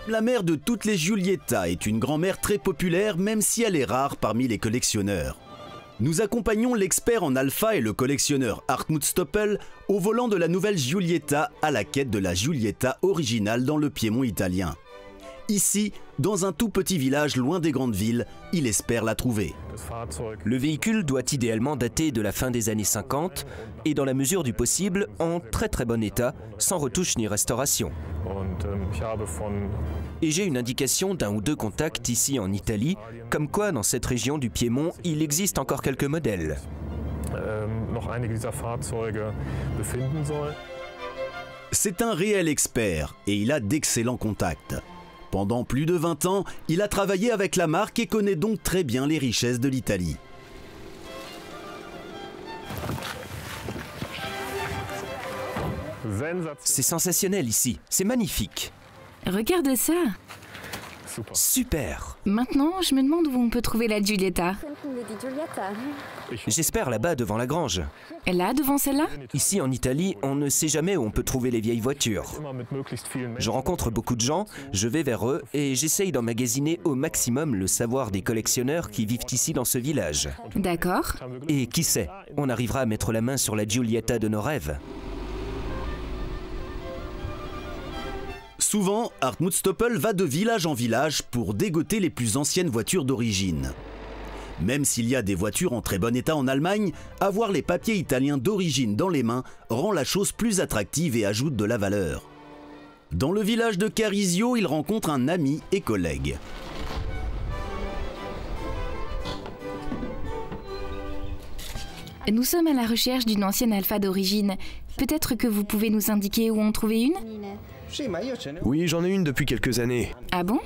La mère de toutes les Giulietta est une grand-mère très populaire, même si elle est rare parmi les collectionneurs. Nous accompagnons l'expert en alpha et le collectionneur Hartmut Stoppel au volant de la nouvelle Giulietta à la quête de la Giulietta originale dans le Piémont italien. Ici, dans un tout petit village loin des grandes villes, il espère la trouver. Le véhicule doit idéalement dater de la fin des années 50 et dans la mesure du possible en très bon état, sans retouche ni restauration. Et j'ai une indication d'un ou deux contacts ici en Italie, comme quoi dans cette région du Piémont, il existe encore quelques modèles. C'est un réel expert et il a d'excellents contacts. Pendant plus de 20 ans, il a travaillé avec la marque et connaît donc très bien les richesses de l'Italie. C'est sensationnel ici, c'est magnifique. Regarde ça. Super. Maintenant, je me demande où on peut trouver la Giulietta. J'espère là-bas devant la grange. Là, devant celle-là? Ici en Italie, on ne sait jamais où on peut trouver les vieilles voitures. Je rencontre beaucoup de gens, je vais vers eux et j'essaye d'emmagasiner au maximum le savoir des collectionneurs qui vivent ici dans ce village. D'accord. Et qui sait, on arrivera à mettre la main sur la Giulietta de nos rêves. Souvent, Hartmut Stoppel va de village en village pour dégoter les plus anciennes voitures d'origine. Même s'il y a des voitures en très bon état en Allemagne, avoir les papiers italiens d'origine dans les mains rend la chose plus attractive et ajoute de la valeur. Dans le village de Carisio, il rencontre un ami et collègue. Nous sommes à la recherche d'une ancienne Alfa d'origine. Peut-être que vous pouvez nous indiquer où en trouver une? Oui, j'en ai une depuis quelques années. Ah bon?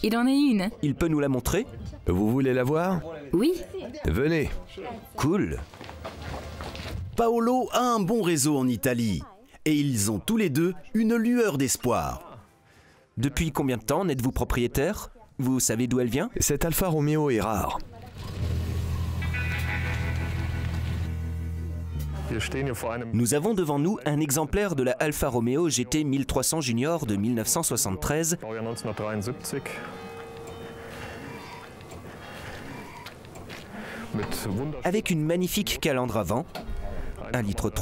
Il en est une. Il peut nous la montrer? Vous voulez la voir? Oui. Venez. Cool. Paolo a un bon réseau en Italie et ils ont tous les deux une lueur d'espoir. Depuis combien de temps n'êtes-vous propriétaire? Vous savez d'où elle vient? Cette Alfa Romeo est rare. Nous avons devant nous un exemplaire de la Alfa Romeo GT 1300 Junior de 1973 avec une magnifique calandre avant, 1,3 litre,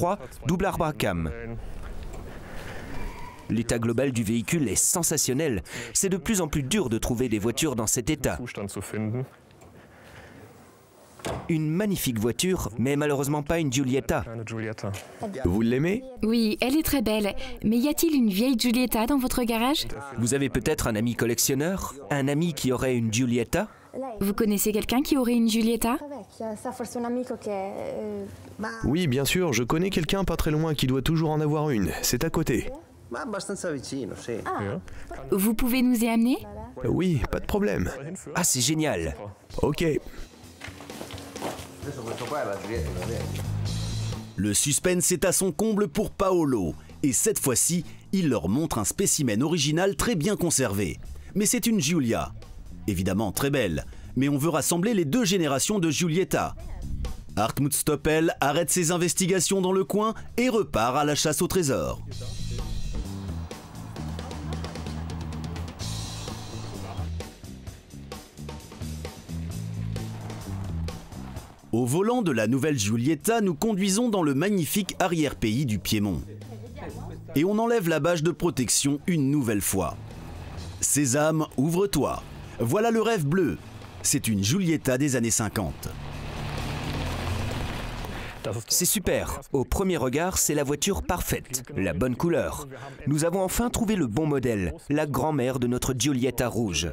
double arbre à cam. L'état global du véhicule est sensationnel. C'est de plus en plus dur de trouver des voitures dans cet état. Une magnifique voiture, mais malheureusement pas une Giulietta. Vous l'aimez? Oui, elle est très belle. Mais y a-t-il une vieille Giulietta dans votre garage? Vous avez peut-être un ami collectionneur? Un ami qui aurait une Giulietta? Vous connaissez quelqu'un qui aurait une Giulietta? Oui, bien sûr, je connais quelqu'un pas très loin qui doit toujours en avoir une. C'est à côté. Vous pouvez nous y amener? Oui, pas de problème. Ah, c'est génial! Ok. Le suspense est à son comble pour Paolo et cette fois-ci, il leur montre un spécimen original très bien conservé. Mais c'est une Giulia. Évidemment très belle, mais on veut rassembler les deux générations de Giulietta. Hartmut Stoppel arrête ses investigations dans le coin et repart à la chasse au trésor. Au volant de la nouvelle Giulietta, nous conduisons dans le magnifique arrière-pays du Piémont. Et on enlève la bâche de protection une nouvelle fois. Sésame, ouvre-toi. Voilà le rêve bleu. C'est une Giulietta des années 50. C'est super. Au premier regard, c'est la voiture parfaite, la bonne couleur. Nous avons enfin trouvé le bon modèle, la grand-mère de notre Giulietta rouge.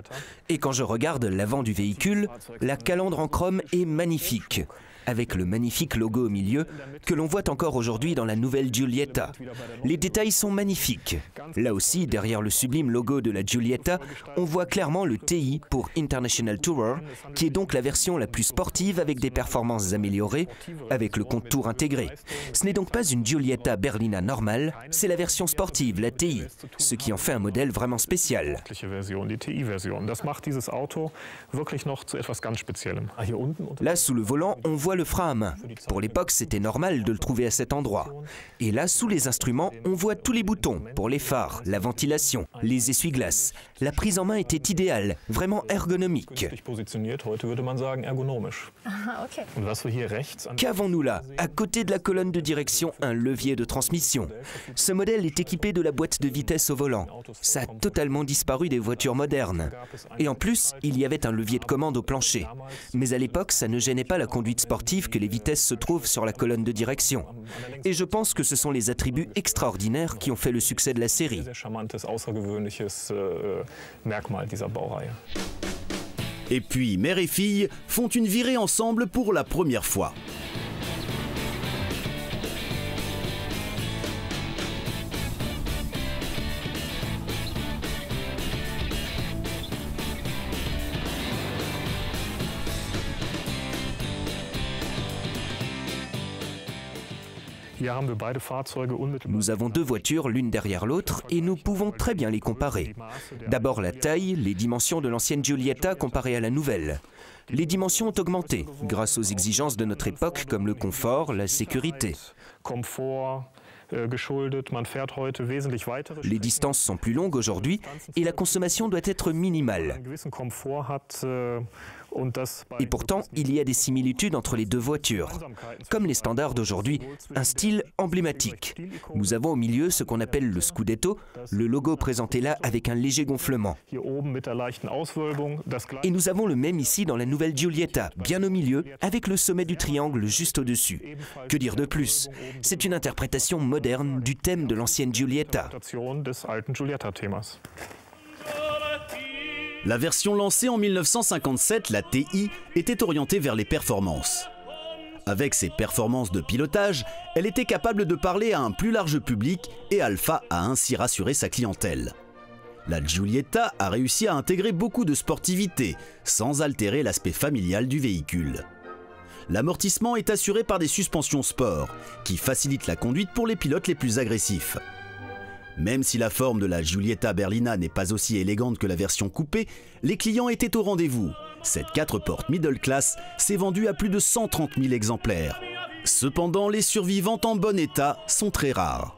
Et quand je regarde l'avant du véhicule, la calandre en chrome est magnifique, avec le magnifique logo au milieu que l'on voit encore aujourd'hui dans la nouvelle Giulietta. Les détails sont magnifiques. Là aussi, derrière le sublime logo de la Giulietta, on voit clairement le TI pour International Tourer, qui est donc la version la plus sportive avec des performances améliorées, avec le contour intégré. Ce n'est donc pas une Giulietta Berlina normale, c'est la version sportive, la TI, ce qui en fait un modèle vraiment spécial. Là, sous le volant, on voit voit le frein à main. Pour l'époque, c'était normal de le trouver à cet endroit. Et là, sous les instruments, on voit tous les boutons pour les phares, la ventilation, les essuie-glaces. La prise en main était idéale, vraiment ergonomique. Qu'avons-nous là? À côté de la colonne de direction, un levier de transmission. Ce modèle est équipé de la boîte de vitesse au volant. Ça a totalement disparu des voitures modernes. Et en plus, il y avait un levier de commande au plancher. Mais à l'époque, ça ne gênait pas la conduite sportive que les vitesses se trouvent sur la colonne de direction. Et je pense que ce sont les attributs extraordinaires qui ont fait le succès de la série. Et puis, mère et fille font une virée ensemble pour la première fois. Nous avons deux voitures l'une derrière l'autre et nous pouvons très bien les comparer. D'abord la taille, les dimensions de l'ancienne Giulietta comparées à la nouvelle. Les dimensions ont augmenté grâce aux exigences de notre époque comme le confort, la sécurité. Les distances sont plus longues aujourd'hui et la consommation doit être minimale. Et pourtant, il y a des similitudes entre les deux voitures. Comme les standards d'aujourd'hui, un style emblématique. Nous avons au milieu ce qu'on appelle le Scudetto, le logo présenté là avec un léger gonflement. Et nous avons le même ici dans la nouvelle Giulietta, bien au milieu, avec le sommet du triangle juste au-dessus. Que dire de plus? C'est une interprétation moderne du thème de l'ancienne Giulietta. La version lancée en 1957, la TI, était orientée vers les performances. Avec ses performances de pilotage, elle était capable de parler à un plus large public et Alfa a ainsi rassuré sa clientèle. La Giulietta a réussi à intégrer beaucoup de sportivité, sans altérer l'aspect familial du véhicule. L'amortissement est assuré par des suspensions sport, qui facilitent la conduite pour les pilotes les plus agressifs. Même si la forme de la Giulietta Berlina n'est pas aussi élégante que la version coupée, les clients étaient au rendez-vous. Cette 4 portes middle class s'est vendue à plus de 130 000 exemplaires. Cependant, les survivantes en bon état sont très rares.